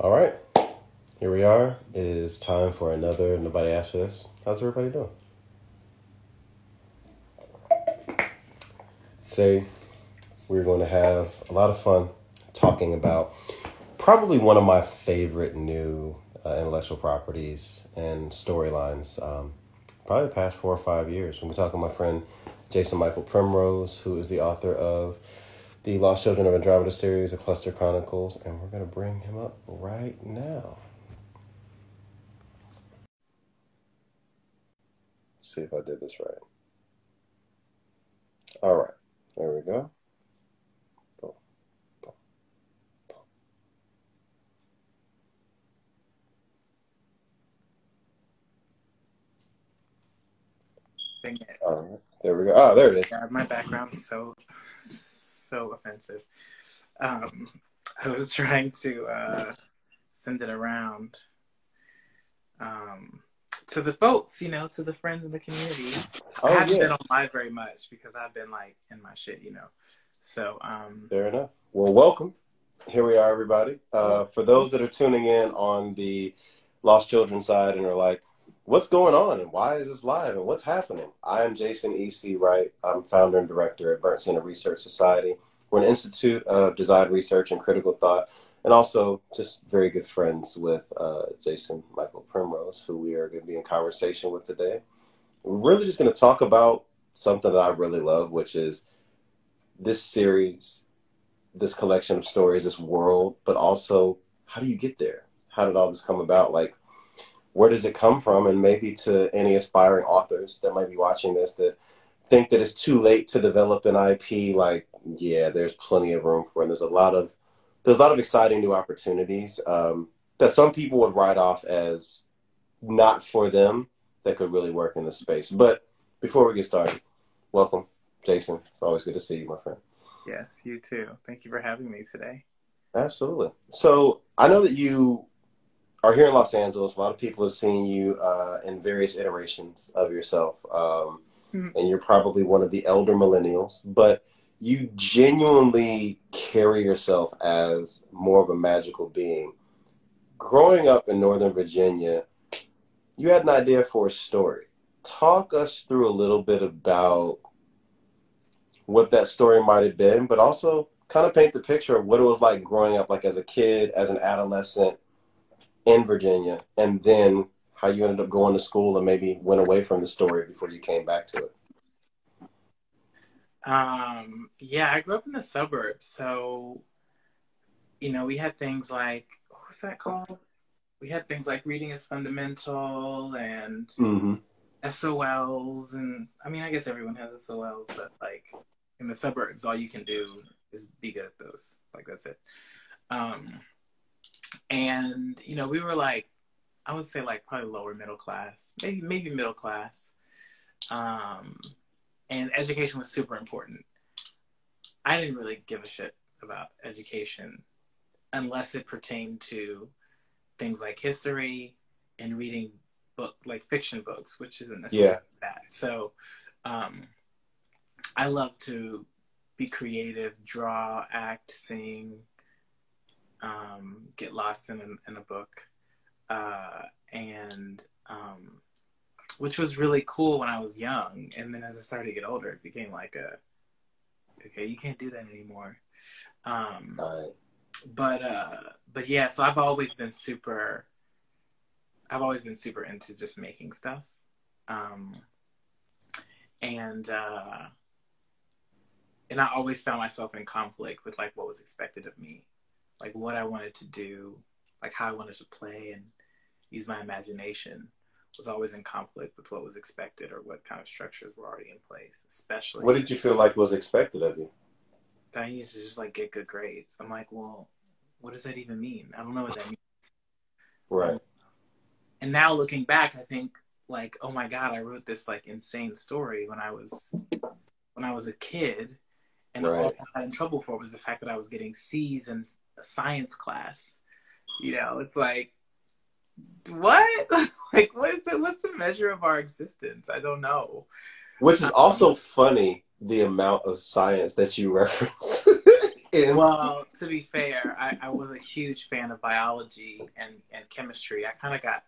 All right, here we are. It is time for another Nobody Asked This. How's everybody doing? Today, we're going to have a lot of fun talking about probably one of my favorite new intellectual properties and storylines, probably the past 4 or 5 years. When we're talking to my friend Jason Michael Primrose, who is the author of the Lost Children of Andromeda series, The Cluster Chronicles, and we're going to bring him up right now. Let's see if I did this right. All right, there we go. Boom, boom, Dang it. All right, there we go. Oh, there it is. Yeah, my background is so offensive. I was trying to send it around to the folks, to the friends in the community. I haven't been on live very much because I've been like in my shit, So fair enough. Well, welcome. Here we are, everybody. For those that are tuning in on the Lost Children side and are like, what's going on and why is this live and what's happening? I am Jason E.C.Wright. I'm founder and director at Burnt Center Research Society. We're an institute of design research and critical thought, and also just very good friends with Jason Michael Primrose, who we are going to be in conversation with today. We're really just going to talk about something that I really love, which is this series, this collection of stories, this world, but also how do you get there? How did all this come about? Like, where does it come from? And maybe to any aspiring authors that might be watching this that think that it's too late to develop an IP, like, yeah, there's plenty of room for it. And there's a lot of exciting new opportunities that some people would write off as not for them that could really work in this space. But before we get started, welcome, Jason. It's always good to see you, my friend. Yes, you too. Thank you for having me today. Absolutely. So I know that you are here in Los Angeles. A lot of people have seen you in various iterations of yourself. And you're probably one of the elder millennials, but you genuinely carry yourself as more of a magical being. Growing up in Northern Virginia, you had an idea for a story. Talk us through a little bit about what that story might have been, but also kind of paint the picture of what it was like growing up, like as a kid, as an adolescent in Virginia, and then how you ended up going to school and maybe went away from the story before you came back to it. Yeah, I grew up in the suburbs. So, we had things like, what was that called? We had things like Reading is Fundamental and SOLs. And I guess everyone has SOLs, but like in the suburbs, all you can do is be good at those. Like, that's it. And, we were like, I would say like probably lower middle class, maybe middle class. And education was super important. I didn't really give a shit about education unless it pertained to things like history and reading like fiction books, which isn't necessarily that. So I love to be creative, draw, act, sing, get lost in a book. Which was really cool when I was young. And then as I started to get older, it became like okay, you can't do that anymore. But yeah, so I've always been super into just making stuff. And I always found myself in conflict with like what was expected of me, like what I wanted to do, like how I wanted to play and use my imagination was always in conflict with what was expected or what kind of structures were already in place, especially. What did you feel like was expected of you? That I used to just like get good grades. I'm like, well, what does that even mean? I don't know what that means. Right. And now looking back, I think like, oh my God, I wrote this like insane story when I was a kid. And all I got in trouble for was the fact that I was getting C's in a science class. It's like, what? Like, what's the measure of our existence? I don't know. Which is also funny, the amount of science that you reference. And Well, to be fair, I was a huge fan of biology and chemistry. I kind of got,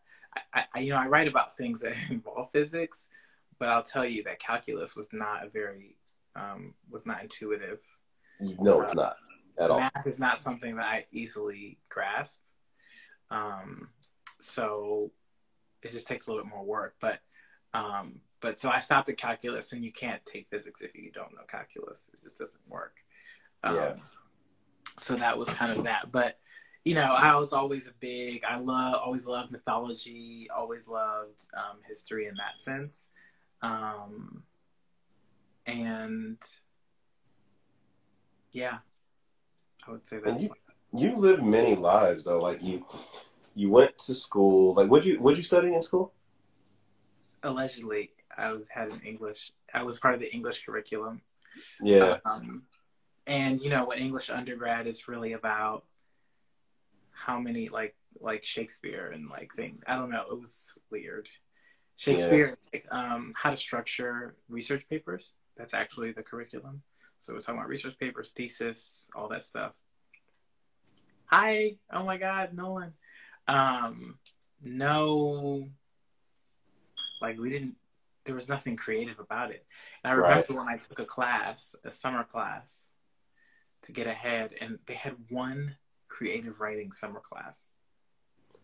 I write about things that involve physics, but I'll tell you that calculus was not a very, was not intuitive. no, it's not at all. Math is not something that I easily grasp. So it just takes a little bit more work. But so I stopped at calculus, and you can't take physics if you don't know calculus. It just doesn't work. Yeah. So that was kind of that. But, you know, I was always always loved mythology, always loved history in that sense. And yeah, I would say that. And you lived many lives though. Like you went to school. Like what'd you study in school? Allegedly, had an English. I was part of the English curriculum. Yeah. And you know, what English undergrad is really about how many like Shakespeare and like things. I don't know. It was weird. Shakespeare, how to structure research papers. That's actually the curriculum. So we're talking about research papers, thesis, all that stuff. Hi. Oh my God, Nolan. No, like there was nothing creative about it. And I remember when I took a summer class to get ahead, and they had one creative writing summer class.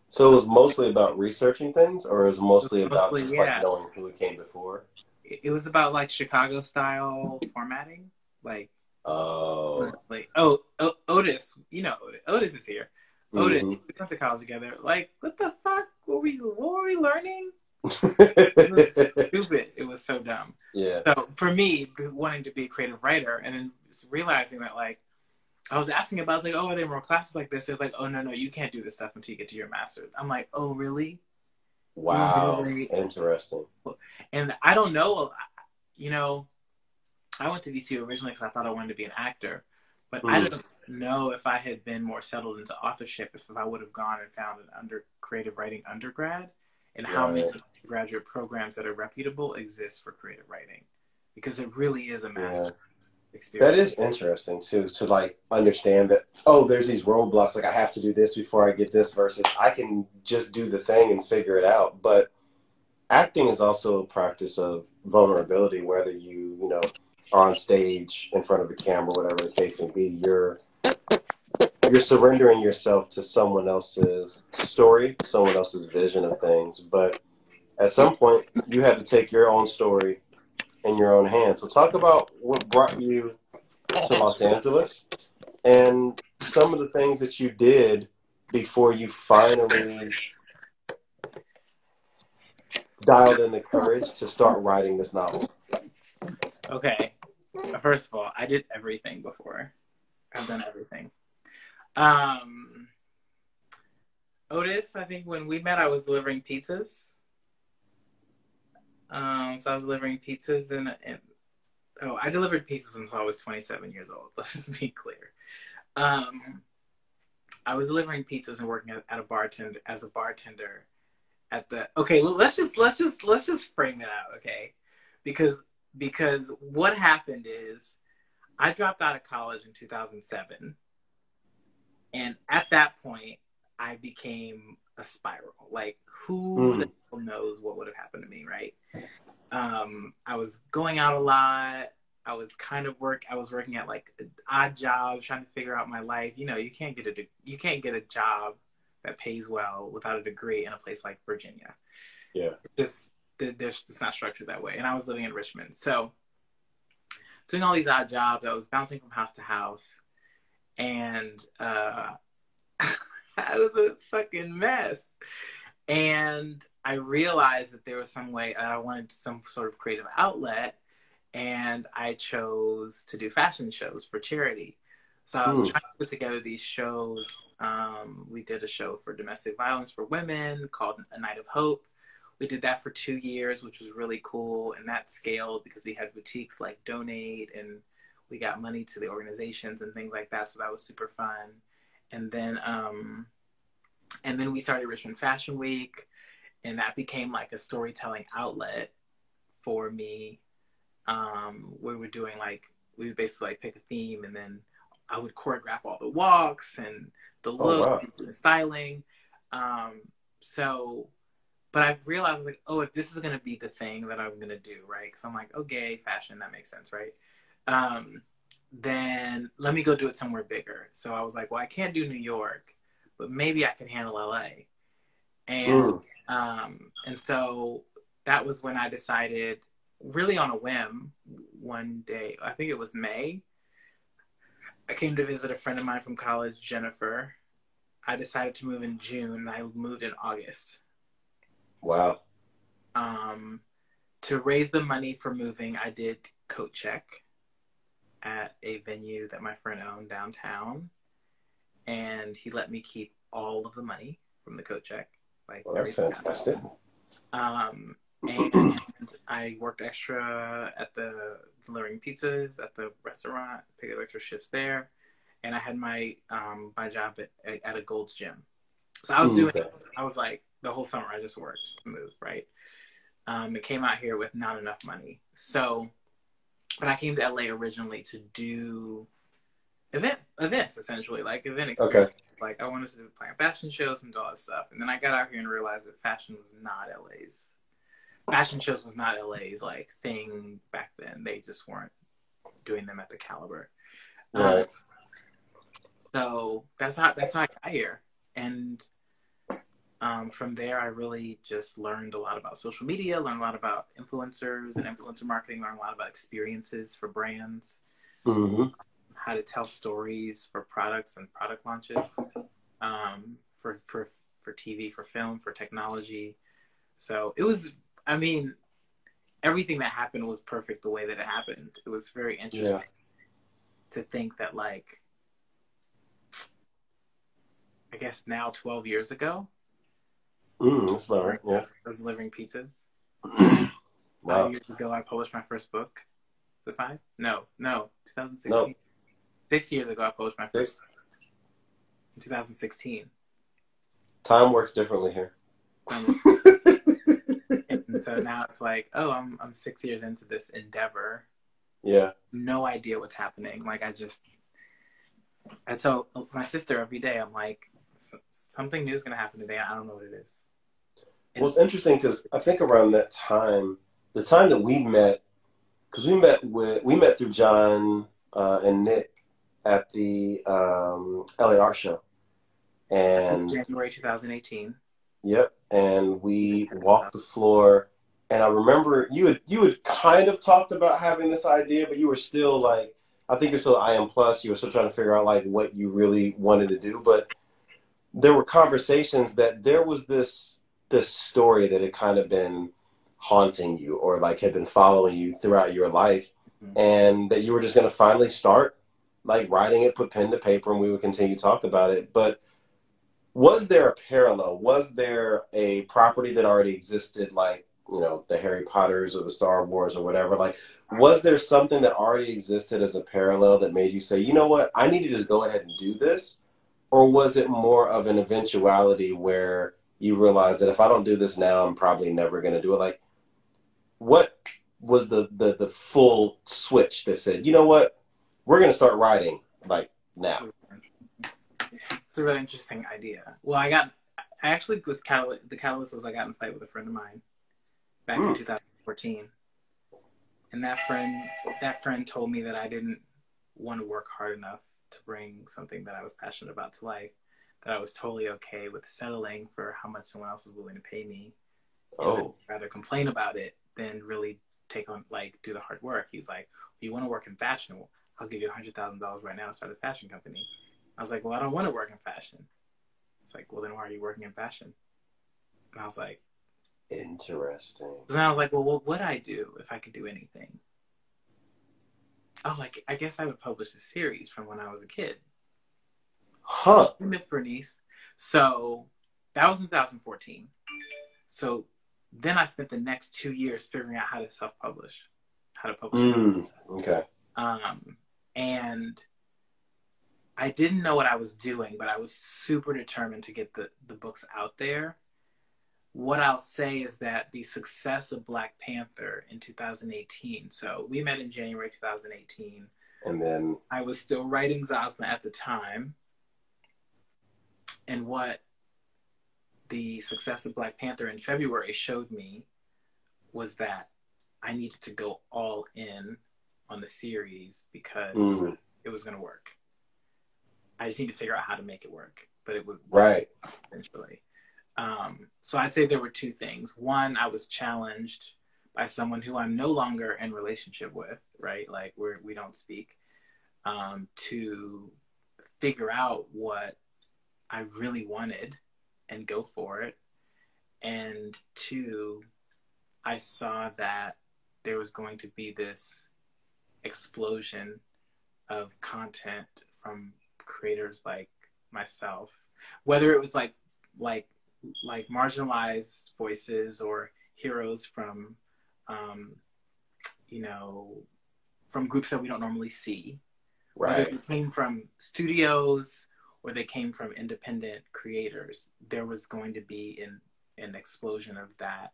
So it was mostly about researching things, or it was mostly about just like knowing who came before? It was about like Chicago style formatting. Like, Otis, you know, Otis is here. Otis, we went to college together. Like, what the fuck? What were we learning? It was stupid. It was so dumb. Yeah. So for me, wanting to be a creative writer, and then realizing that, like, I was asking about, I was like, oh, are there more classes like this? They're like, oh, no, you can't do this stuff until you get to your master's. I'm like, oh, really? Wow. Interesting. And I don't know, you know, I went to VCU originally because I thought I wanted to be an actor, but I don't know if I had been more settled into authorship if I would have gone and found an creative writing undergrad, and how many graduate programs that are reputable exist for creative writing, because it really is a master experience. That is interesting too, to like understand that, oh, there's these roadblocks, like I have to do this before I get this, versus I can just do the thing and figure it out. But acting is also a practice of vulnerability, whether you know, are on stage in front of a camera, whatever the case may be. You're surrendering yourself to someone else's story, someone else's vision of things. But at some point, you had to take your own story in your own hands. So talk about what brought you to Los Angeles and some of the things that you did before you finally dialed in the courage to start writing this novel. Okay. First of all, I did everything before. I've done everything. Otis, I think when we met, I was delivering pizzas. So I was delivering pizzas I delivered pizzas until I was 27 years old. Let's just be clear. I was delivering pizzas and working as a bartender at the. Okay, well, let's just frame it out, okay? Because what happened is I dropped out of college in 2007, and at that point I became a spiral. Like, who the hell knows what would have happened to me, right? I was going out a lot. I was working at like odd jobs, trying to figure out my life. You know, you can't get a job that pays well without a degree in a place like Virginia. Yeah. It's not structured that way. And I was living in Richmond. So doing all these odd jobs, I was bouncing from house to house, and I was a fucking mess. And I realized that there was some way I wanted some sort of creative outlet, and I chose to do fashion shows for charity. So I was trying to put together these shows. We did a show for domestic violence for women called A Night of Hope. We did that for 2 years, which was really cool. And that scaled because we had boutiques like donate, and we got money to the organizations and things like that. So that was super fun. And then we started Richmond Fashion Week, and that became like a storytelling outlet for me. We would basically like pick a theme, and then I would choreograph all the walks and the Oh, look wow. and the styling. So, but I realized, I was like, oh, if this is going to be the thing that I'm going to do, right? Because I'm like, okay, fashion, that makes sense, right? Then let me go do it somewhere bigger. So I was like, well, I can't do New York, but maybe I can handle LA. And Mm. and so that was when I decided, really on a whim, one day, I think it was May, I came to visit a friend of mine from college, Jennifer. I decided to move in June, and I moved in August. Wow. Um, to raise the money for moving, I did coat check at a venue that my friend owned downtown, and he let me keep all of the money from the coat check, like Well, that's everything. fantastic. And I worked extra at the delivering pizzas at the restaurant, picked up extra shifts there, and I had my my job at a Gold's Gym. So I was doing, Okay. I was like the whole summer I just worked to move, right? It came out here with not enough money, so but I came to LA originally to do events essentially, like event Okay. experience. Like I wanted to plan fashion shows and do all that stuff, and then I got out here and realized that fashion shows was not LA's like thing back then. They just weren't doing them at the caliber. Right. So that's how I got here, and from there I really just learned a lot about social media, learned a lot about influencers and influencer marketing, learned a lot about experiences for brands, Mm-hmm. how to tell stories for products and product launches, for TV, for film, for technology. So it was, I mean, everything that happened was perfect the way that it happened. It was very interesting to think that, like, I guess now 12 years ago, That's about right. Yeah. I was delivering pizzas. Wow. 5 years ago, I published my first book. Is it 5? No, 2016. No. 6 years ago, I published my first 6. in 2016. Time works differently here. And so now it's like, oh, I'm 6 years into this endeavor. Yeah. No idea what's happening. Like I tell my sister every day, I'm like, something new is gonna happen today. I don't know what it is. Well, it's interesting because I think around that time, the time that we met, because we met through John and Nick at the LA Art Show, and January 2018. yep, and we walked the floor, and I remember you had kind of talked about having this idea, but you were still like, I think you're still IM plus. You were still trying to figure out like what you really wanted to do, but there were conversations that there was this story that had kind of been haunting you or like had been following you throughout your life, and that you were just going to finally start like writing it, put pen to paper, and we would continue to talk about it. But was there a parallel? Was there a property that already existed, like, you know, the Harry Potters or the Star Wars or whatever? Like, was there something that already existed as a parallel that made you say, you know what, I need to just go ahead and do this? Or was it more of an eventuality where you realize that if I don't do this now, I'm probably never going to do it? Like, what was the full switch that said, you know what, we're going to start writing like now? It's a really interesting idea. Well, I actually was the catalyst was I got in a fight with a friend of mine back in 2014, and that friend told me that I didn't want to work hard enough to bring something that I was passionate about to life, that I was totally okay with settling for how much someone else was willing to pay me, and rather complain about it than really take on, like, do the hard work. He was like, if you want to work in fashion, well, I'll give you $100,000 right now to start a fashion company. I was like, well, I don't want to work in fashion. It's like, well, then why are you working in fashion? And I was like, interesting. So then I was like, well, what would I do if I could do anything? Oh, like, I guess I would publish a series from when I was a kid. Huh. Miss Bernice. So that was in 2014. So then I spent the next 2 years figuring out how to self-publish, how to publish. Okay. And I didn't know what I was doing, but I was super determined to get the books out there. What I'll say is that the success of Black Panther in 2018, so we met in January 2018. And then I was still writing Zosma at the time. And what the success of Black Panther in February showed me was that I needed to go all in on the series because it was going to work. I just need to figure out how to make it work, but it would work eventually. So I'd say there were two things. One, I was challenged by someone who I'm no longer in relationship with, right? Like we don't speak, to figure out what I really wanted and go for it. And two, I saw that there was going to be this explosion of content from creators like myself, whether it was like marginalized voices or heroes from from groups that we don't normally see, whether they came from studios or they came from independent creators. There was going to be an explosion of that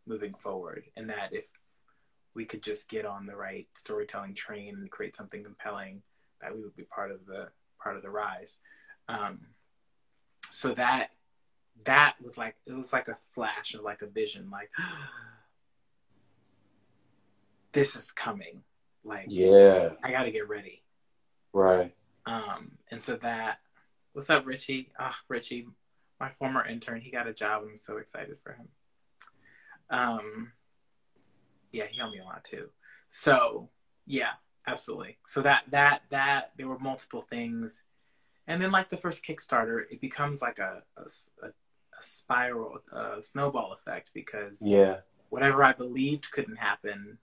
moving forward, and that if we could just get on the right storytelling train and create something compelling, that we would be part of the rise. So that was like, it was like a flash or like a vision, like this is coming. Like, I got to get ready. Right. And so that, what's up, Richie? Richie, my former intern, he got a job. I'm so excited for him. Yeah, he helped me a lot too. So yeah, absolutely. So that there were multiple things. And then like the first Kickstarter, it becomes like a spiral, a snowball effect, because whatever I believed couldn't happen,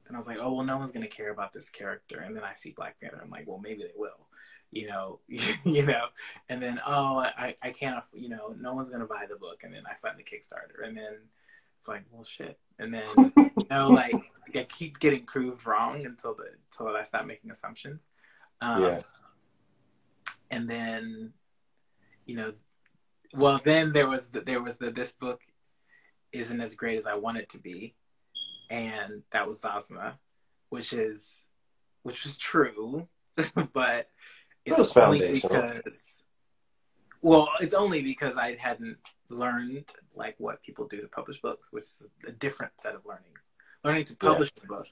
then I was like, oh, well, no one's going to care about this character. And then I see Black Panther. I'm like, well, maybe they will, and then, oh, I can't, no one's going to buy the book. And then I fund the Kickstarter. And then it's like, well, shit. And then, like I keep getting proved wrong until I stop making assumptions. And then, well, then there was this book isn't as great as I want it to be, and that was Zosma, which was true, but it's only because, well, it's only because I hadn't learned like what people do to publish books, which is a different set of learning. Learning to publish a book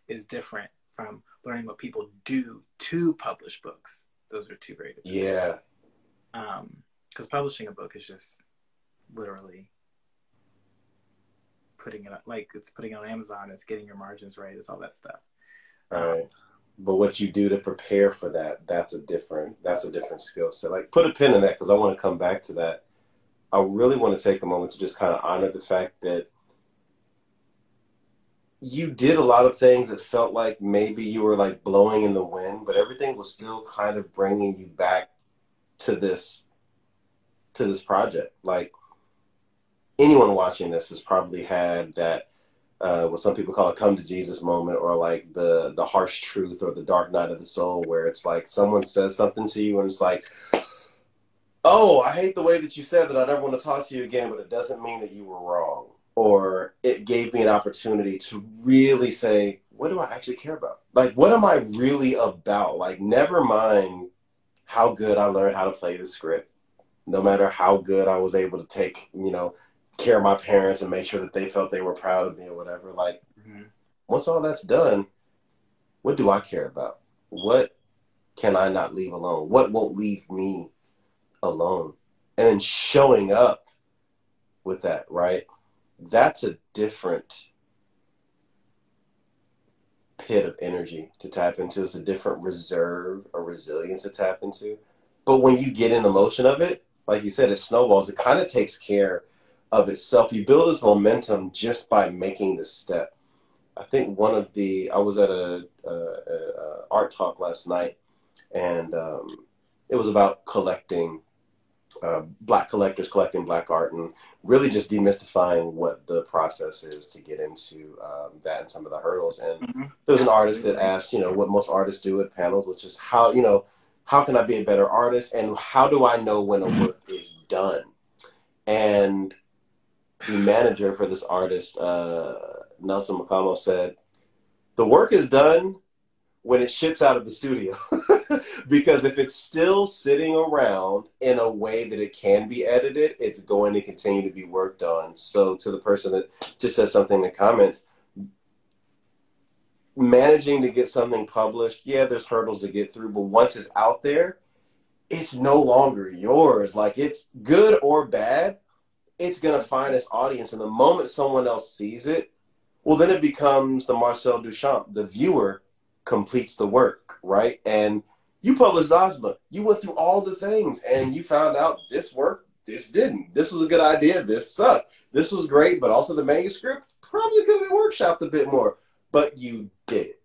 is different from learning what people do to publish books. Those are two very different things. Because publishing a book is just literally putting it on Amazon, it's getting your margins right, it's all that stuff. Right. But what you do to prepare for that's a different skill set. Like, put a pin in that, because I want to come back to that. I really want to take a moment to just kind of honor the fact that you did a lot of things that felt like maybe you were like blowing in the wind, but everything was still kind of bringing you back to this project. Like, anyone watching this has probably had that what some people call a come to Jesus moment, or like the harsh truth or the dark night of the soul, where it's like someone says something to you and it's like, oh, I hate the way that you said that, I never want to talk to you again, but it doesn't mean that you were wrong. Or it gave me an opportunity to really say, what do I actually care about? Like, what am I really about? Like, never mind how good I learned how to play the script, no matter how good I was able to take, care of my parents and make sure that they felt they were proud of me or whatever. Like, once all that's done, what do I care about? What can I not leave alone? What won't leave me alone? And then showing up with that, right? That's a different pit of energy to tap into. It's a different reserve or resilience to tap into. But when you get in the motion of it, like you said, it snowballs. It kind of takes care of itself. You build this momentum just by making this step. I think I was at a art talk last night, and it was about collecting, Black collectors collecting Black art, and really just demystifying what the process is to get into that and some of the hurdles. And there was an artist that asked, what most artists do at panels, which is how can I be a better artist, and how do I know when a work is done? And the manager for this artist, Nelson McConnell, said, the work is done when it ships out of the studio. Because if it's still sitting around in a way that it can be edited, it's going to continue to be worked on. So to the person that just said something in the comments, managing to get something published, yeah, there's hurdles to get through, but once it's out there, it's no longer yours. Like, it's good or bad, it's going to find its audience. And the moment someone else sees it, well, then it becomes the Marcel Duchamp. The viewer completes the work, right? And you published Ozma. You went through all the things, and you found out this worked, this didn't. This was a good idea, this sucked. This was great, but also the manuscript probably could have been workshopped a bit more. But you did it.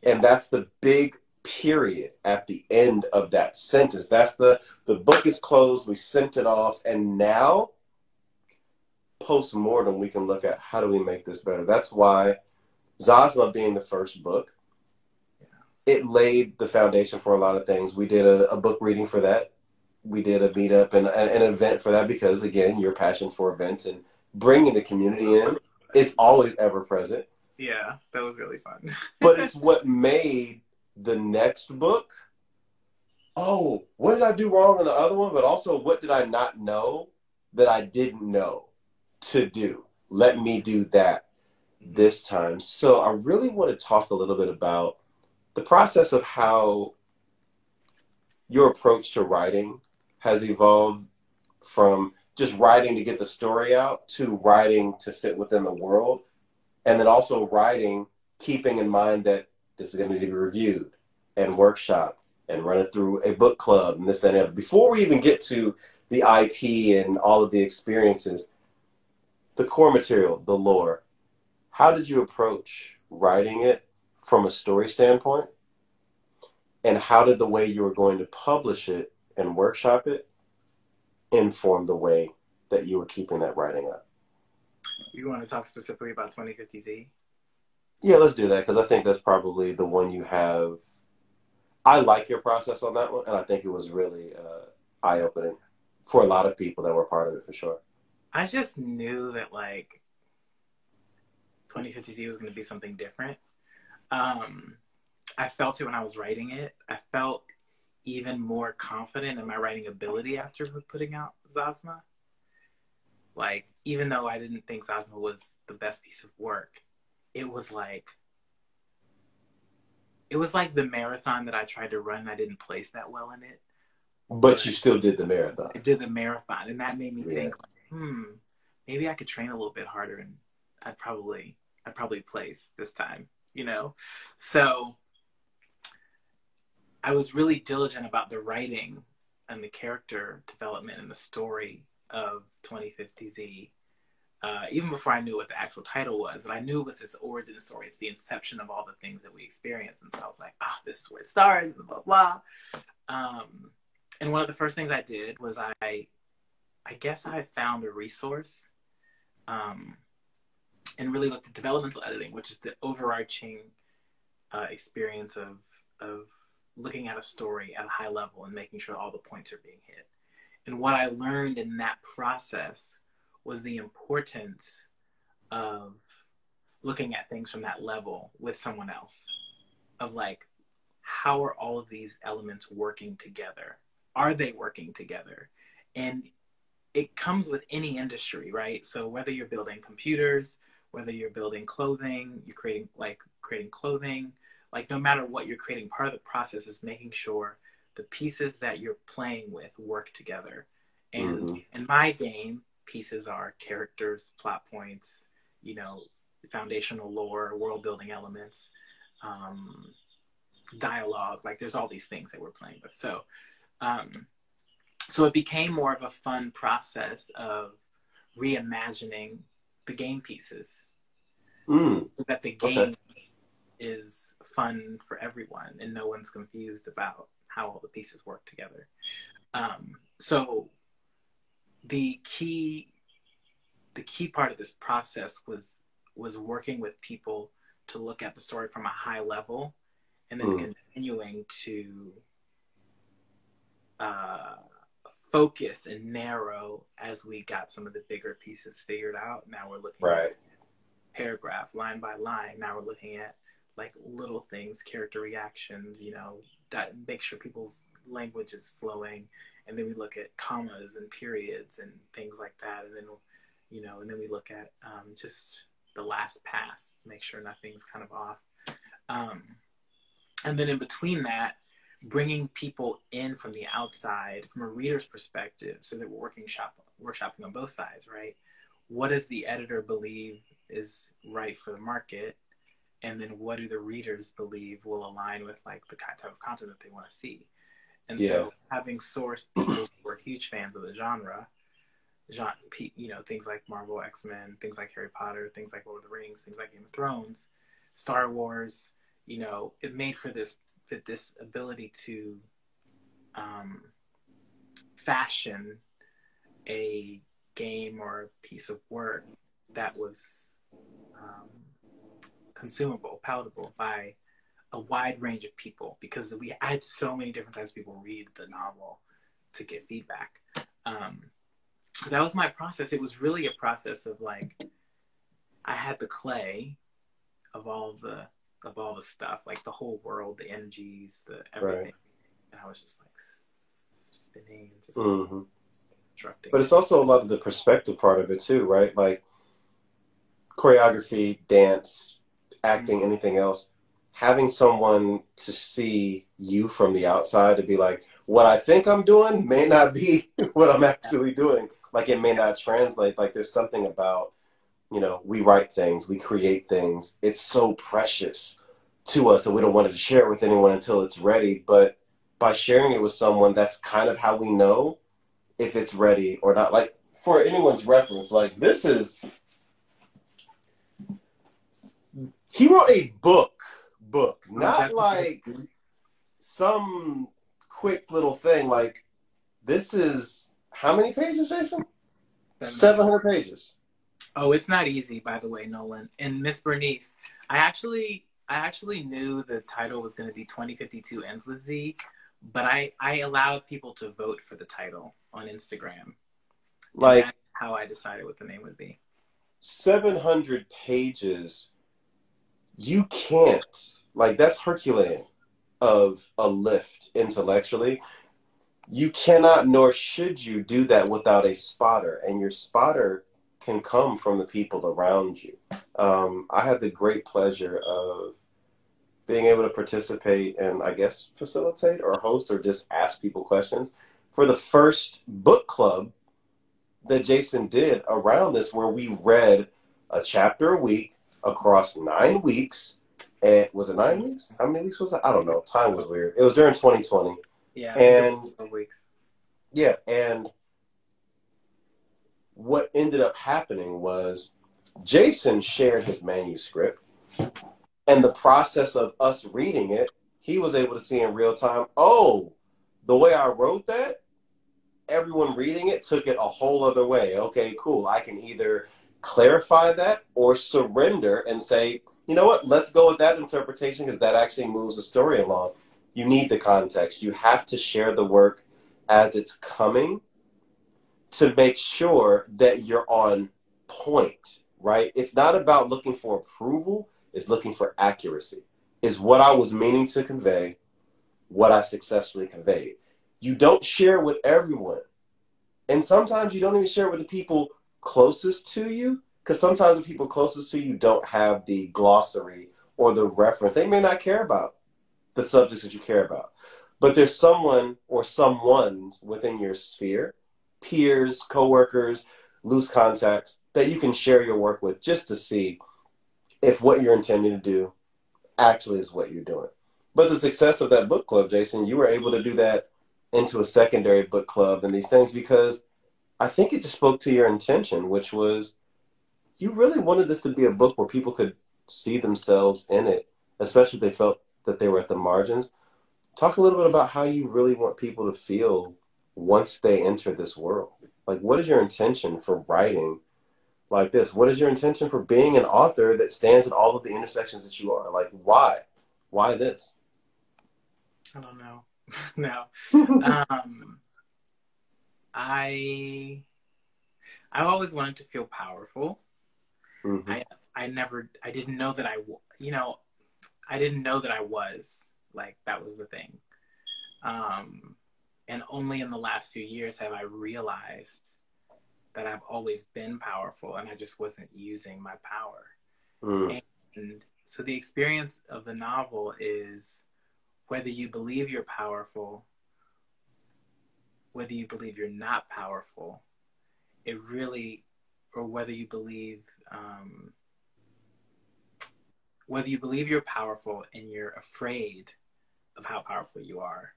And that's the big period at the end of that sentence. That's the book is closed, we sent it off, and now, post-mortem, we can look at how do we make this better. That's why Zosma being the first book, it laid the foundation for a lot of things. We did a book reading for that. We did a meetup and an event for that because, again, your passion for events and bringing the community in is always ever present. Yeah, that was really fun. But it's what made the next book, oh, what did I do wrong in the other one? But also, what did I not know that I didn't know to do? Let me do that this time. So I really want to talk a little bit about the process of how your approach to writing has evolved from just writing to get the story out to writing to fit within the world. And then also writing, keeping in mind that this is going to be reviewed and workshopped and run it through a book club and this and that. Before we even get to the IP and all of the experiences, the core material, the lore, how did you approach writing it from a story standpoint? And how did the way you were going to publish it and workshop it inform the way that you were keeping that writing up? You want to talk specifically about 2050Z? Yeah, let's do that, because I think that's probably the one you have. I like your process on that one, and I think it was really eye-opening for a lot of people that were part of it, for sure. I just knew that, like, 2050Z was going to be something different. I felt it when I was writing it. I felt even more confident in my writing ability after putting out Zosma. Like, even though I didn't think Zosma was the best piece of work, it was like the marathon that I tried to run and I didn't place that well in it. But you still did the marathon. I did the marathon, and that made me think, maybe I could train a little bit harder and I'd probably place this time, you know? So I was really diligent about the writing and the character development and the story of 2050Z, even before I knew what the actual title was. But I knew it was this origin story. It's the inception of all the things that we experienced. And so I was like, this is where it starts, and blah, blah. And one of the first things I did was I guess I found a resource and really looked at developmental editing, which is the overarching experience of looking at a story at a high level and making sure all the points are being hit. And what I learned in that process was the importance of looking at things from that level with someone else, of like, how are all of these elements working together? Are they working together? And it comes with any industry, right? So whether you're building computers, whether you're building clothing, you're creating clothing, like no matter what you're creating, part of the process is making sure the pieces that you're playing with work together. And in my game, pieces are characters, plot points, you know, foundational lore, world building elements, dialogue, like there's all these things that we're playing with. So it became more of a fun process of reimagining the game pieces, so that the game is fun for everyone and no one's confused about how all the pieces work together. So the key part of this process was working with people to look at the story from a high level and then continuing to focus and narrow as we got some of the bigger pieces figured out. Now we're looking at paragraph, line by line. Now we're looking at like little things, character reactions, you know, that make sure people's language is flowing. And then we look at commas and periods and things like that. And then, you know, and then we look at just the last pass, make sure nothing's kind of off. And then in between that, bringing people in from the outside, from a reader's perspective, so that we're workshopping on both sides, right? What does the editor believe is right for the market? And then what do the readers believe will align with like the type of content that they want to see? And so having sourced people who are huge fans of the genre, you know, things like Marvel, X-Men, things like Harry Potter, things like Lord of the Rings, things like Game of Thrones, Star Wars, you know, it made for this ability to fashion a game or a piece of work that was consumable, palatable by a wide range of people, because I had so many different types of people read the novel to get feedback. That was my process. It was really a process of like, I had the clay of all the stuff, like the whole world, the energies, the everything. Right. And I was just like spinning and just constructing. But it's also a lot of the perspective part of it too, right? Like choreography, dance, acting, anything else. Having someone to see you from the outside to be like, what I think I'm doing may not be what I'm actually doing. Like it may not translate. Like there's something about, you know, we write things, we create things. It's so precious to us that we don't want to share it with anyone until it's ready. But by sharing it with someone, that's kind of how we know if it's ready or not. Like for anyone's reference, like this is, he wrote a book, not like some quick little thing. Like this is, how many pages, Jason? 700 pages. Oh, it's not easy, by the way, Nolan. And Miss Bernice, I actually knew the title was going to be 2052 Ends with Z, but I allowed people to vote for the title on Instagram. Like, that's how I decided what the name would be. 700 pages. You can't, like, that's Herculean of a lift intellectually. You cannot, nor should you do that without a spotter, and your spotter can come from the people around you. I had the great pleasure of being able to participate and, I guess, facilitate or host or just ask people questions for the first book club that Jason did around this, where we read a chapter a week across 9 weeks. And was it 9 weeks? How many weeks was it? I don't know. Time was weird. It was during 2020. Yeah. And 4 weeks. Yeah. And what ended up happening was Jason shared his manuscript, and the process of us reading it, he was able to see in real time, oh, the way I wrote that, everyone reading it took it a whole other way. Okay, cool. I can either clarify that or surrender and say, you know what, let's go with that interpretation because that actually moves the story along. You need the context. You have to share the work as it's coming to make sure that you're on point, right? It's not about looking for approval. It's looking for accuracy. Is what I was meaning to convey what I successfully conveyed? You don't share with everyone. And sometimes you don't even share with the people closest to you, because sometimes the people closest to you don't have the glossary or the reference. They may not care about the subjects that you care about. But there's someone or someones within your sphere, peers, coworkers, loose contacts, that you can share your work with just to see if what you're intending to do actually is what you're doing. But the success of that book club, Jason, you were able to do that into a secondary book club and these things because I think it just spoke to your intention, which was you really wanted this to be a book where people could see themselves in it, especially if they felt that they were at the margins. Talk a little bit about how you really want people to feel once they enter this world. Like, what is your intention for writing like this? What is your intention for being an author that stands at all of the intersections that you are? Like, why? Why this? I don't know. No. I always wanted to feel powerful. Mm-hmm. I didn't know that I didn't know that I was. Like, that was the thing. And only in the last few years have I realized that I've always been powerful and I just wasn't using my power. Mm. And so the experience of the novel is whether you believe you're powerful, whether you believe you're not powerful, it really, or whether you believe you're powerful and you're afraid of how powerful you are,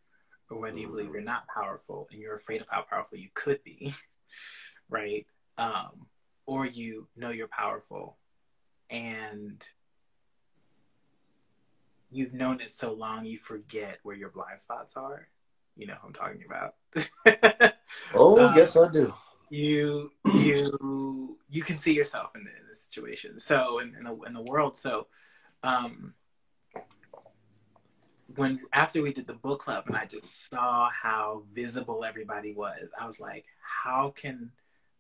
or whether you believe you're not powerful and you're afraid of how powerful you could be, right? Or you know you're powerful and you've known it so long you forget where your blind spots are. You know who I'm talking about. Oh, yes, I do. You can see yourself in the situation. So in the world. So when after we did the book club and I just saw how visible everybody was, I was like, how can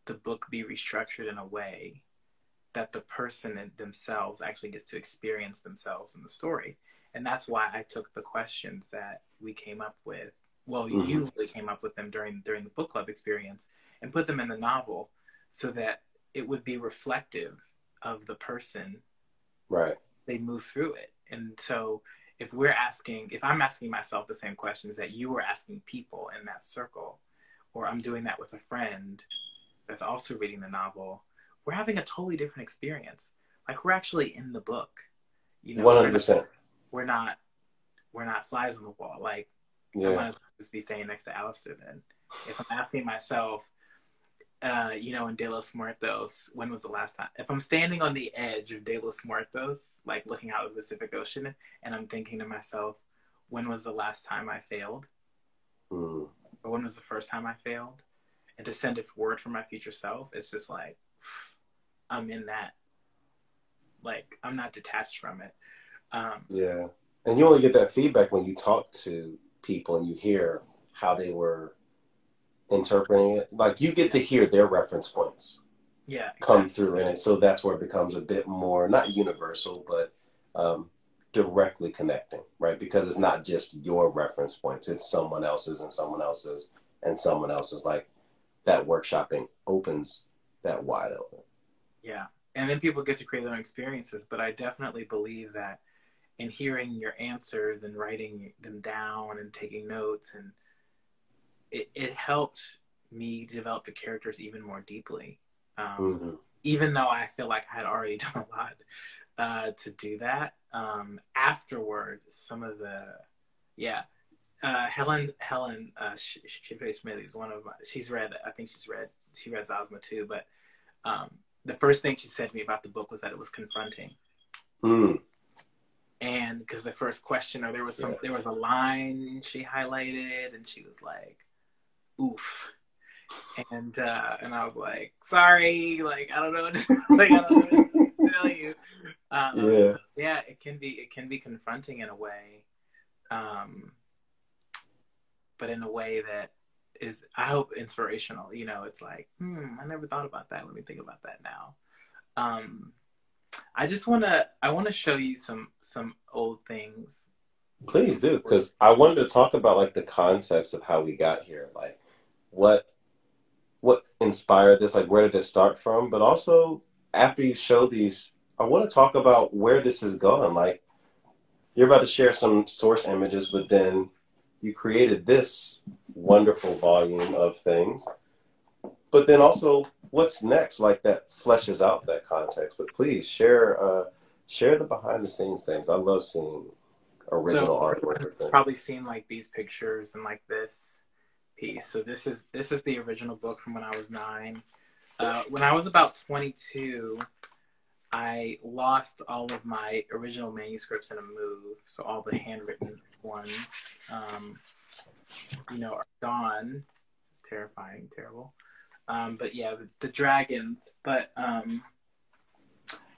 the book be restructured in a way that the person themselves actually gets to experience themselves in the story? And that's why I took the questions that we came up with. Well, you really came up with them during the book club experience and put them in the novel so that it would be reflective of the person. Right. They move through it. And so if I'm asking myself the same questions that you were asking people in that circle, or I'm doing that with a friend that's also reading the novel, we're having a totally different experience. Like, we're actually in the book. You know, 100%. we're not flies on the wall. Like, I might as well just be staying next to Alistair then. If I'm asking myself, in De Los Muertos, when was the last time? If I'm standing on the edge of De Los Muertos, like looking out of the Pacific Ocean, and I'm thinking to myself, when was the last time I failed? Or when was the first time I failed? And to send it forward for my future self, it's just like, I'm in that. Like, I'm not detached from it. Yeah. And you only get that feedback when you talk to people and you hear how they were interpreting it. Like, you get to hear their reference points come through in it. So that's where it becomes a bit more, not universal, but directly connecting, right? Because it's not just your reference points, it's someone else's and someone else's and someone else's. Like, that workshopping opens that wide open. Yeah. And then people get to create their own experiences. But I definitely believe that in hearing your answers and writing them down and taking notes, and it helped me develop the characters even more deeply. Even though I feel like I had already done a lot to do that. Afterward, some of the, Helen, Shipway is one of my, she read Zosma too, but the first thing she said to me about the book was that it was confronting. And because the first question, or there was a line she highlighted and she was like, oof. And I was like, sorry, like, I don't know what to tell you. It can be confronting in a way. But in a way that is, I hope, inspirational. You know, it's like, I never thought about that. Let me think about that now. I want to show you some old things. Please do, because I wanted to talk about, like, the context of how we got here. Like, what inspired this? Like, where did it start from? But also, after you show these, I want to talk about where this has gone. Like, you're about to share some source images, but then you created this wonderful volume of things. But then also, what's next? Like, that fleshes out that context. But please share the behind the scenes things. I love seeing original artwork of things. Probably seen like these pictures and like this piece. So this is the original book from when I was 9. When I was about 22, I lost all of my original manuscripts in a move. So all the handwritten ones, are gone. It's terrifying, terrible. But yeah, the dragons. But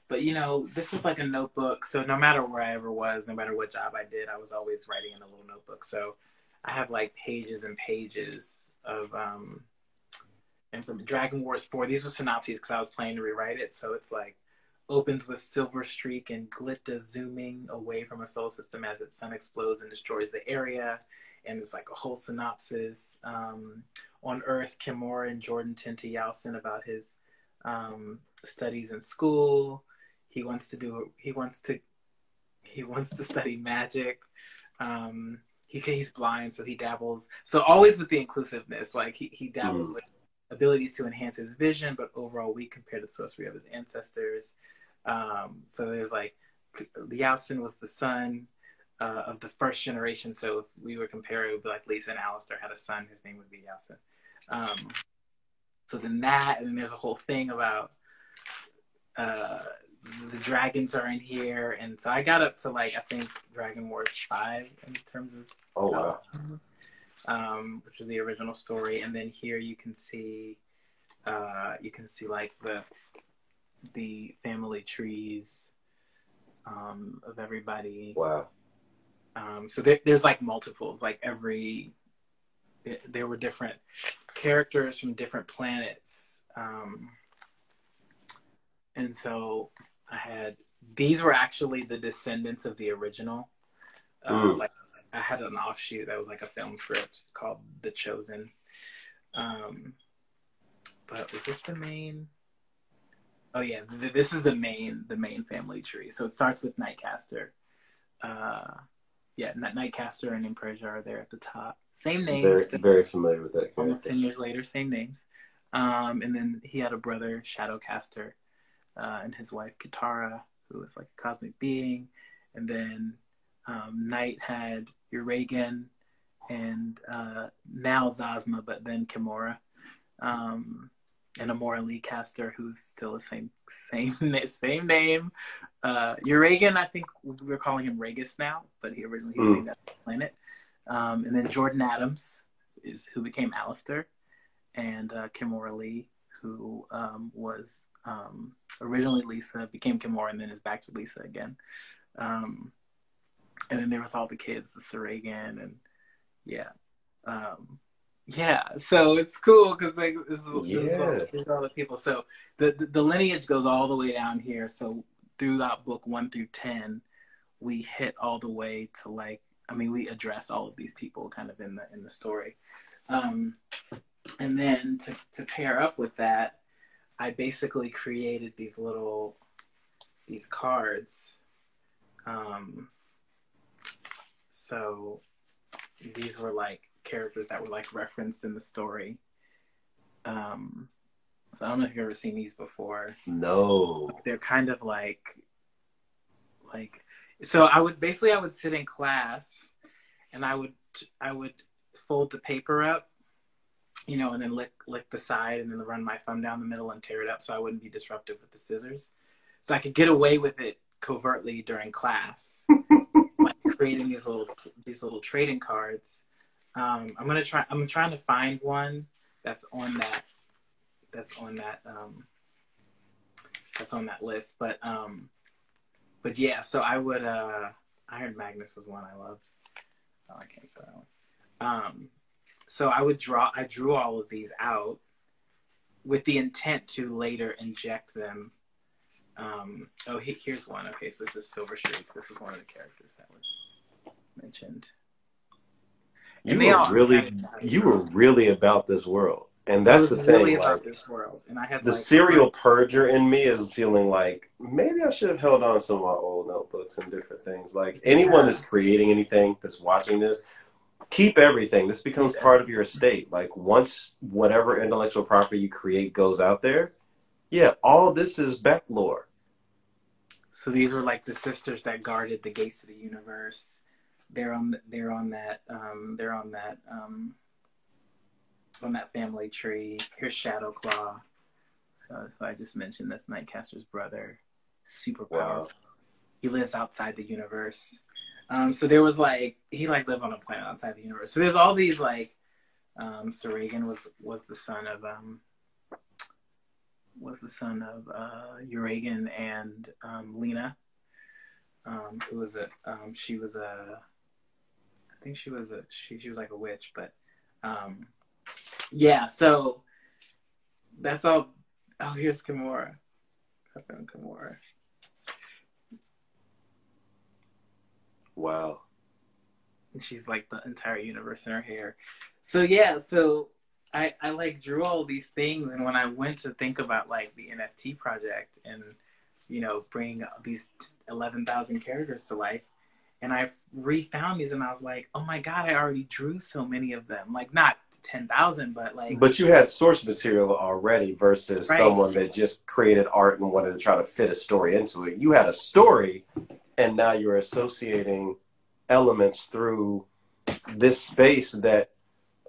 this was like a notebook. So no matter where I ever was, no matter what job I did, I was always writing in a little notebook. So I have like pages and pages of, and from Dragon Wars 4, these were synopses because I was planning to rewrite it. So it's like opens with Silver Streak and Glitta zooming away from a solar system as its sun explodes and destroys the area. And it's like a whole synopsis. On Earth, Kimura and Jordan tend to Yowson about his studies in school. He wants to study magic. He's blind, so he dabbles. So always with the inclusiveness, like he dabbles with abilities to enhance his vision, but overall weak compared to the sorcery of his ancestors. So there's like Yowson was the son of the first generation. So if we were comparing, it would be like Lisa and Alistair had a son. His name would be Yowson. So then that, and then there's a whole thing about the dragons are in here, and so I got up to like I think Dragon Wars 5 in terms of which is the original story, and then here you can see like the family trees of everybody. Wow. So there's like multiples, like there were different characters from different planets, and so these were actually the descendants of the original. Like I had an offshoot that was like a film script called The Chosen. But was this the main? Oh yeah, this is the main family tree. So it starts with Nightcaster. Nightcaster and Impersia are there at the top. Same names. Very, very familiar with that character. Almost 10 years later, same names. And then he had a brother, Shadowcaster, and his wife, Kitara, who was like a cosmic being. And then Night had Uragan and now Zazma, but then Kimura. And Amora Lee Caster, who's still the same name. Uragan, I think we're calling him Regis now, but he originally was named after the planet. And then Jordan Adams is who became Alistair, and Kimura Lee, who was originally Lisa, became Kimura, and then is back to Lisa again. And then there was all the kids, the Saragan, and so it's cool because like this is all the people. So the lineage goes all the way down here. So throughout book 1 through 10, we hit all the way to we address all of these people kind of in the story. And then to pair up with that, I basically created these cards. So these were like characters that were like referenced in the story. So I don't know if you've ever seen these before. No. They're kind of like so I would sit in class and I would fold the paper up, and then lick the side and then run my thumb down the middle and tear it up so I wouldn't be disruptive with the scissors. So I could get away with it covertly during class. Like creating these little trading cards. I'm trying to find one that's on that list. But yeah, so I would Iron Magnus was one I loved. Oh, I can't say that one. So I drew all of these out with the intent to later inject them. Here's one. Okay, so this is Silver Streak. This was one of the characters that was mentioned. You were really about this world, and that's the thing. Really about this world, and I had the serial purger in me is feeling like maybe I should have held on to some of my old notebooks and different things. Like anyone that's creating anything that's watching this, keep everything. This becomes part of your estate. Like once whatever intellectual property you create goes out there, all this is back lore. So these were like the sisters that guarded the gates of the universe. They're on that family tree. Here's Shadowclaw. So I just mentioned that's Nightcaster's brother. Super powerful. Wow. He lives outside the universe. So there was he lived on a planet outside the universe. So there's all these Saragan was the son of Uragan and Lena, who was she was like a witch, but so that's all. Oh, here's Kimura. Wow. And she's like the entire universe in her hair. So yeah, so I like drew all these things, and when I went to think about like the NFT project and bring these 11,000 characters to life, and I refound these, and I was like, oh my god, I already drew so many of them. Like not 10,000, but like. But you had source material already versus Right. someone that just created art and wanted to try to fit a story into it. You had a story, and now you're associating elements through this space that,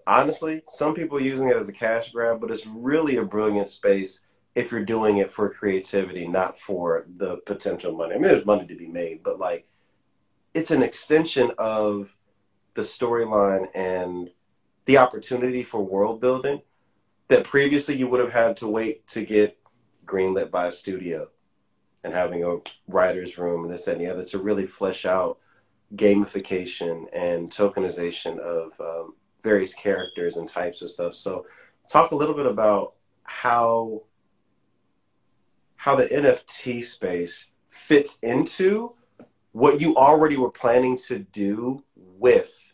honestly, some people are using it as a cash grab, but it's really a brilliant space if you're doing it for creativity, not for the potential money. I mean, there's money to be made, but like, it's an extension of the storyline and the opportunity for world building that previously you would have had to wait to get greenlit by a studio and having a writer's room and this and the other to really flesh out gamification and tokenization of various characters and types of stuff. So talk a little bit about how the NFT space fits into what you already were planning to do with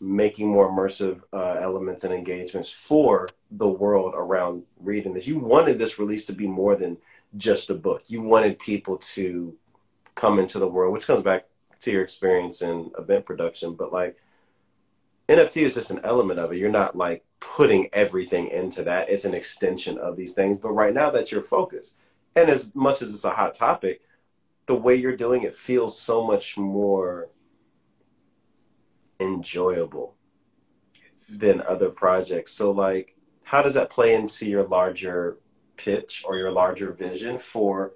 making more immersive elements and engagements for the world around reading this. You wanted this release to be more than just a book. You wanted people to come into the world, which comes back to your experience in event production. But like, NFT is just an element of it. You're not like putting everything into that. It's an extension of these things. But right now that you're focused, and as much as it's a hot topic, the way you're doing it feels so much more enjoyable than other projects. So like, how does that play into your larger pitch or your larger vision for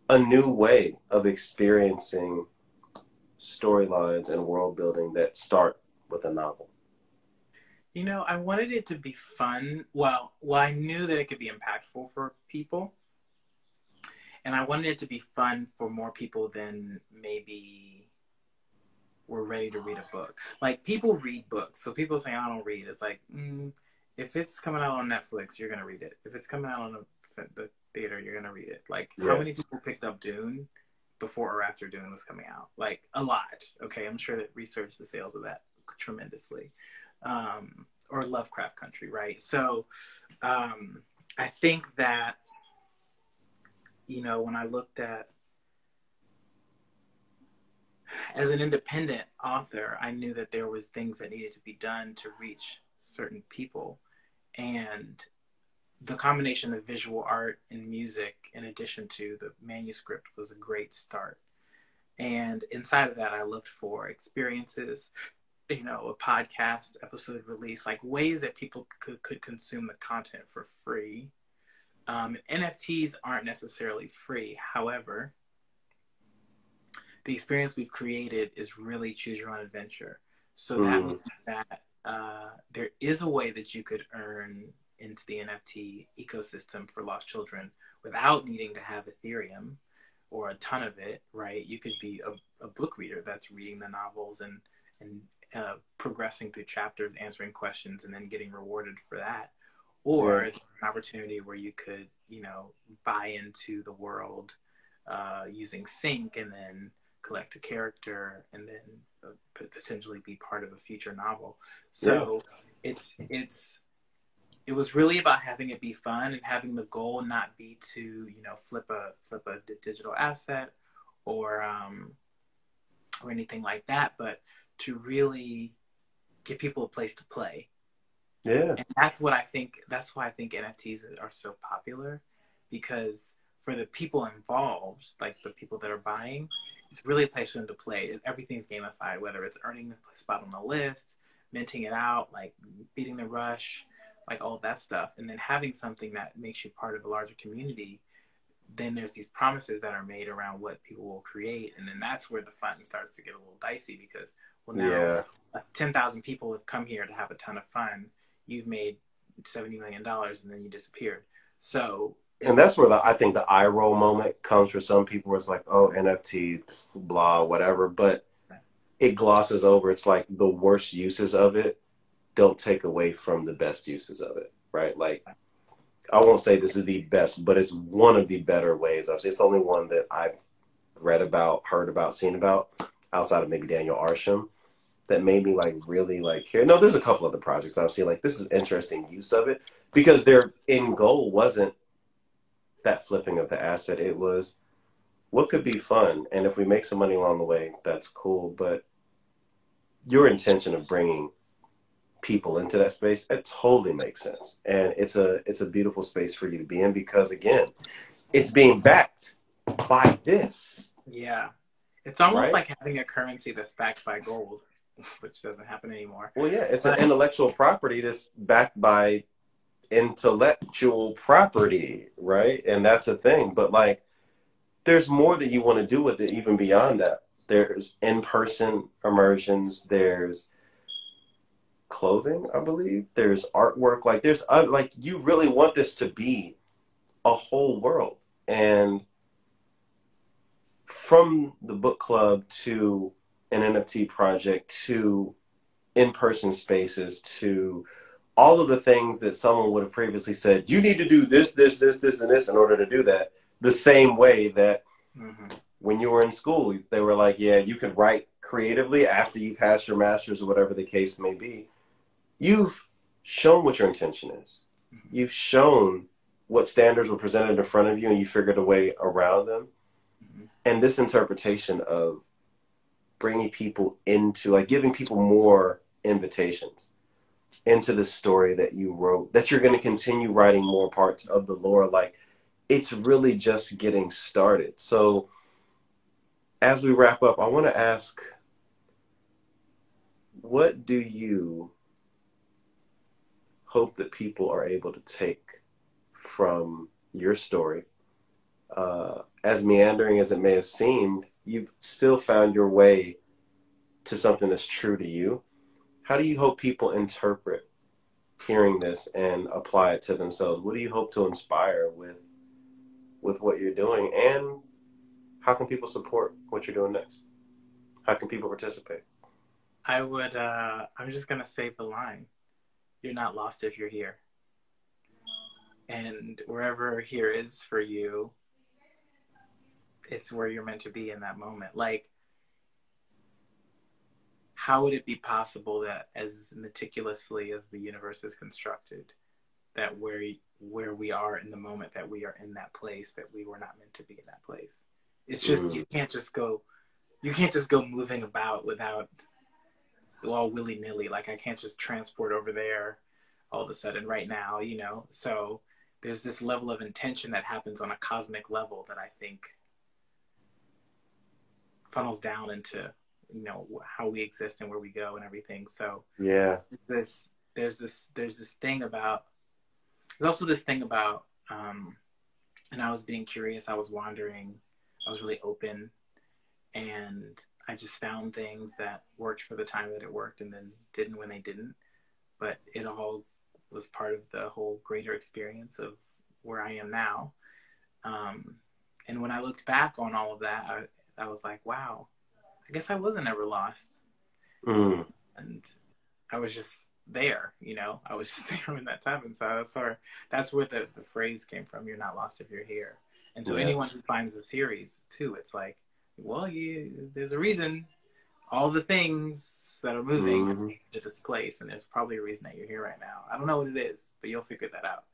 a new way of experiencing storylines and world building that start with a novel? I wanted it to be fun. Well, I knew that it could be impactful for people. And I wanted it to be fun for more people than maybe were ready to read a book. Like, people read books. So people say, I don't read. It's like, if it's coming out on Netflix, you're going to read it. If it's coming out on the theater, you're going to read it. Like, how many people picked up Dune before or after Dune was coming out? Like, a lot. Okay, I'm sure that researched the sales of that tremendously. Or Lovecraft Country, right? So I think that, when I looked at, as an independent author, I knew that there was things that needed to be done to reach certain people. And the combination of visual art and music, in addition to the manuscript, was a great start. And inside of that, I looked for experiences, a podcast episode release, like ways that people could consume the content for free. NFTs aren't necessarily free. However, the experience we've created is really choose your own adventure. So that means that there is a way that you could earn into the NFT ecosystem for Lost Children without needing to have Ethereum or a ton of it, right? You could be a book reader that's reading the novels and progressing through chapters, answering questions, and then getting rewarded for that. Or an opportunity where you could, buy into the world using sync and then collect a character and then potentially be part of a future novel. So it was really about having it be fun and having the goal not be to, flip a digital asset or anything like that, but to really give people a place to play. Yeah. And that's why I think NFTs are so popular, because for the people involved, like the people that are buying, it's really a place for them to play. Everything's gamified, whether it's earning a spot on the list, minting it out, like beating the rush, like all of that stuff. And then having something that makes you part of a larger community, then there's these promises that are made around what people will create. And then that's where the fun starts to get a little dicey, because, well, now 10,000 people have come here to have a ton of fun. You've made $70 million and then you disappeared. So, and that's where I think the eye roll moment comes for some people, where it's like, oh, NFT, blah, whatever. But it glosses over. It's like the worst uses of it don't take away from the best uses of it, right? Like, I won't say this is the best, but it's one of the better ways. It's the only one that I've read about, heard about, seen about. outside of maybe Daniel Arsham that made me like really like care. No, there's a couple other projects I've seen like this is interesting use of it because their end goal wasn't that flipping of the asset. It was what could be fun, and if we make some money along the way, that's cool. But your intention of bringing people into that space, it totally makes sense, and it's a beautiful space for you to be in because again, it's being backed by this. Yeah, it's almost right? like having a currency that's backed by gold, which doesn't happen anymore. Well, yeah, it's But an intellectual property that's backed by intellectual property, right? And that's a thing. But like, there's more that you want to do with it, even beyond that. There's in-person immersions. There's clothing, I believe. There's artwork. Like, there's like you really want this to be a whole world. And from the book club to an NFT project to in-person spaces to all of the things that someone would have previously said, you need to do this, this, this, this, and this in order to do that. The same way that when you were in school, they were like, yeah, you could write creatively after you pass your master's or whatever the case may be. You've shown what your intention is. You've shown what standards were presented in front of you and you figured a way around them. And this interpretation of bringing people into, like giving people more invitations into the story that you wrote, that you're going to continue writing more parts of the lore. Like, it's really just getting started. So as we wrap up, I want to ask, what do you hope that people are able to take from your story? As meandering as it may have seemed, you've still found your way to something that's true to you. How do you hope people interpret hearing this and apply it to themselves? What do you hope to inspire with what you're doing? And how can people support what you're doing next? How can people participate? I'm just going to say the line. You're not lost if you're here. And wherever here is for you, it's where you're meant to be in that moment. Like, how would it be possible that as meticulously as the universe is constructed, that where we are in the moment that we are in that place, that we were not meant to be in that place? It's just, you can't just go moving about without, all willy-nilly. Like, I can't just transport over there all of a sudden right now, you know? So there's this level of intention that happens on a cosmic level that I think funnels down into, you know, how we exist and where we go and everything. So yeah, there's this thing about, there's also this thing about, and I was being curious, I was wandering, I was really open, and I just found things that worked for the time that it worked and then didn't when they didn't. But it all was part of the whole greater experience of where I am now. And when I looked back on all of that, I was like, wow, I guess I wasn't ever lost. And I was just there, you know, I was just there when that time. And so that's where the phrase came from. You're not lost if you're here. And so anyone who finds the series too, it's like, well, there's a reason all the things that are moving to this place. And there's probably a reason that you're here right now. I don't know what it is, but you'll figure that out.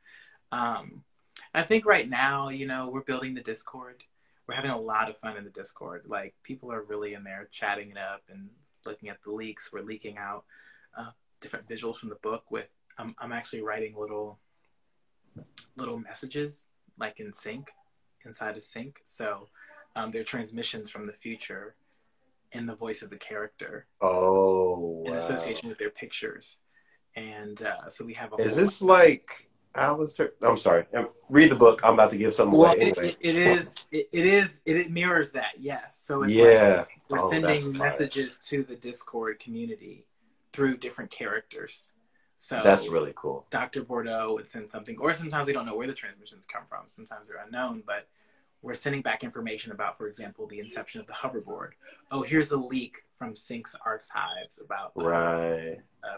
I think right now, you know, we're building the Discord. We're having a lot of fun in the Discord. Like, people are really in there chatting it up and looking at the leaks. We're leaking out different visuals from the book with, I'm actually writing little messages like in sync, inside of sync. So they're transmissions from the future in the voice of the character. Oh, in association with their pictures. And so we have a Is this like Alistair? I'm sorry. Read the book. I'm about to give something away anyway. It mirrors that, yes. So it's like we're sending messages to the Discord community through different characters. So that's really cool. Dr. Bordeaux would send something, or sometimes we don't know where the transmissions come from. Sometimes they're unknown, but we're sending back information about, for example, the inception of the hoverboard. Oh, here's a leak from Sync's archives about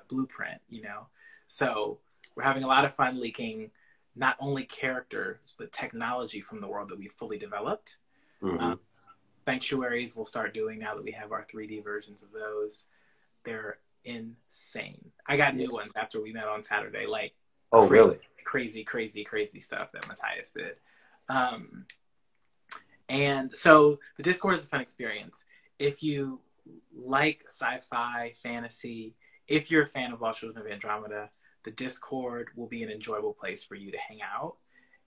blueprint, you know? So we're having a lot of fun leaking not only characters, but technology from the world that we fully developed. sanctuaries we'll start doing now that we have our 3D versions of those. They're insane. I got new ones after we met on Saturday. Like, oh, really? Crazy stuff that Matthias did. And so the Discord is a fun experience. If you like sci-fi, fantasy, if you're a fan of Lost Children of Andromeda, the Discord will be an enjoyable place for you to hang out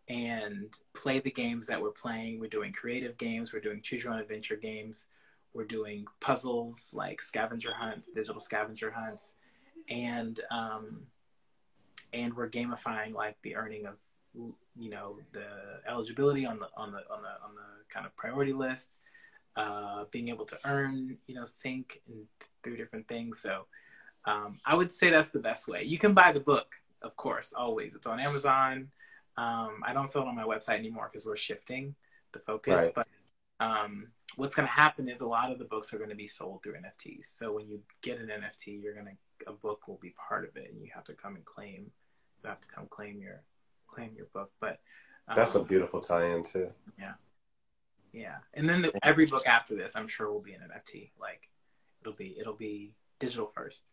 and play the games that we're playing. We're doing creative games. We're doing choose your own adventure games. We're doing puzzles like scavenger hunts, digital scavenger hunts, and we're gamifying like the earning of, you know, the eligibility on the kind of priority list, being able to earn, you know, sync and do different things. So I would say that's the best way. You can buy the book, of course, always. It's on Amazon. I don't sell it on my website anymore because we're shifting the focus. Right. But what's going to happen is a lot of the books are going to be sold through NFTs. So when you get an NFT, a book will be part of it, and you have to come and claim. You have to come claim your book. But that's a beautiful tie-in too. Yeah. And then every book after this, I'm sure, will be an NFT. Like it'll be digital first.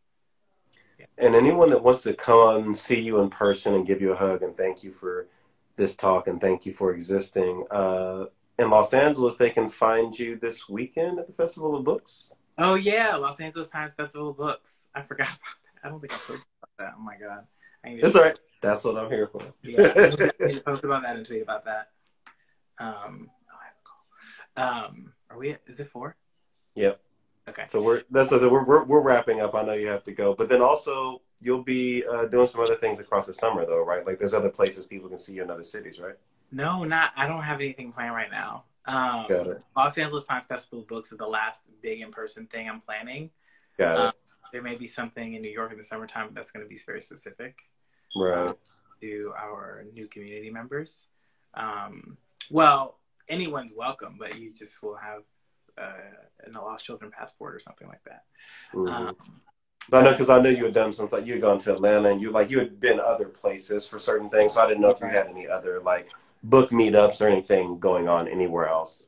Yeah. And anyone that wants to come and see you in person and give you a hug and thank you for this talk and thank you for existing in Los Angeles, they can find you this weekend at the Festival of Books. Oh yeah, Los Angeles Times Festival of Books. I forgot about that. I don't think I posted about that. Oh my god. It's all right. That's what I'm here for. Yeah, I need to post about that and tweet about that. I have a call. Are we? Is it 4? Yep. Okay. So we're wrapping up. I know you have to go, but then also you'll be doing some other things across the summer, though, right? Like there's other places people can see you in other cities, right? No, I don't have anything planned right now. Got it. Los Angeles Times Festival of Books is the last big in-person thing I'm planning. Got it. There may be something in New York in the summertime, but that's going to be very specific. Right. To our new community members. Well, anyone's welcome, but you just will have a Lost Children passport or something like that. Mm-hmm. But I know, because I know you had done something, like you had gone to Atlanta and you had been other places for certain things. So I didn't know if you had any other like book meetups or anything going on anywhere else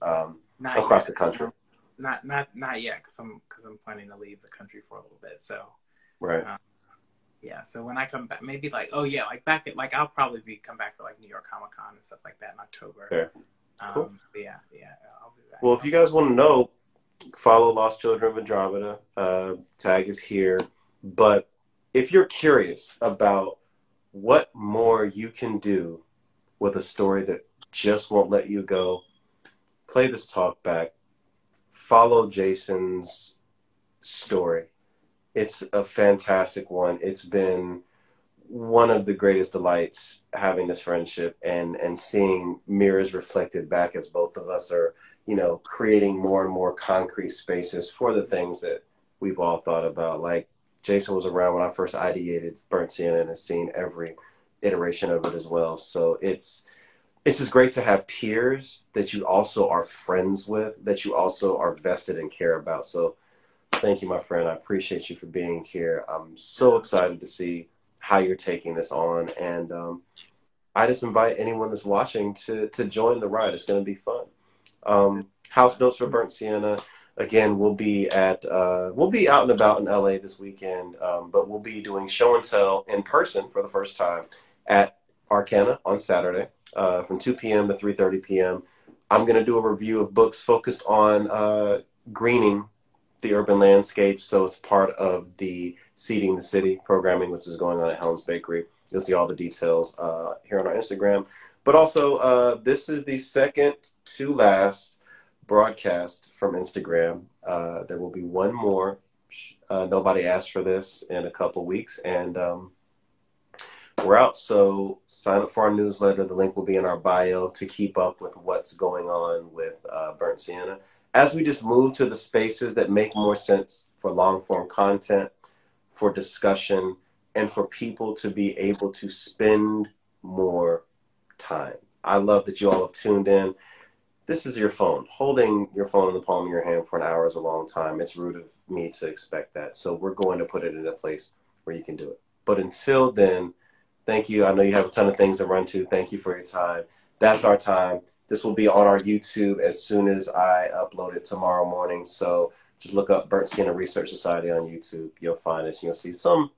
across the country. Not yet, because I'm planning to leave the country for a little bit. So right. Yeah, so when I come back, maybe like, back at, like, I'll probably come back for like New York Comic Con and stuff like that in October. Fair. Cool. Yeah, I'll be back. Well, if you guys want to know, follow Lost Children of Andromeda. Tag is here. But if you're curious about what more you can do with a story that just won't let you go, play this talk back. Follow Jason's story. It's a fantastic one. It's been one of the greatest delights having this friendship and seeing mirrors reflected back as both of us are, you know, creating more and more concrete spaces for the things that we've all thought about. Like Jason was around when I first ideated Burnt Sienna and has seen every iteration of it as well. So it's just great to have peers that you also are friends with, that you also are vested and care about. So thank you, my friend. I appreciate you for being here. I'm so excited to see how you're taking this on. And I just invite anyone that's watching to join the ride. It's going to be fun. House Notes for Burnt Sienna. Again, we'll be out and about in LA this weekend, but we'll be doing show and tell in person for the first time at Arcana on Saturday from 2 p.m. to 3:30 p.m. I'm going to do a review of books focused on greening the urban landscape. So it's part of the Seeding the City programming, which is going on at Helms Bakery. You'll see all the details here on our Instagram. But also, this is the second to last broadcast from Instagram. There will be one more. Nobody asked for this in a couple weeks, and we're out. So sign up for our newsletter. The link will be in our bio to keep up with what's going on with Burnt Sienna. As we just move to the spaces that make more sense for long-form content, for discussion, and for people to be able to spend more time. I love that you all have tuned in. This is your phone. Holding your phone in the palm of your hand for an hour is a long time. It's rude of me to expect that. So we're going to put it in a place where you can do it. But until then, thank you. I know you have a ton of things to run to. Thank you for your time. That's our time. This will be on our YouTube as soon as I upload it tomorrow morning. So just look up Burnt Sienna Research Society on YouTube. You'll find us. You'll see some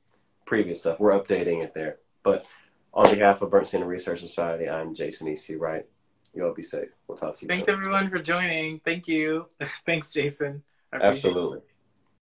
previous stuff. We're updating it there. But on behalf of Burnt Sienna Research Society, I'm Jason E.C.Wright. You all be safe. We'll talk to you soon. Thanks everyone for joining. Thank you. Thanks, Jason. I appreciate it. Absolutely.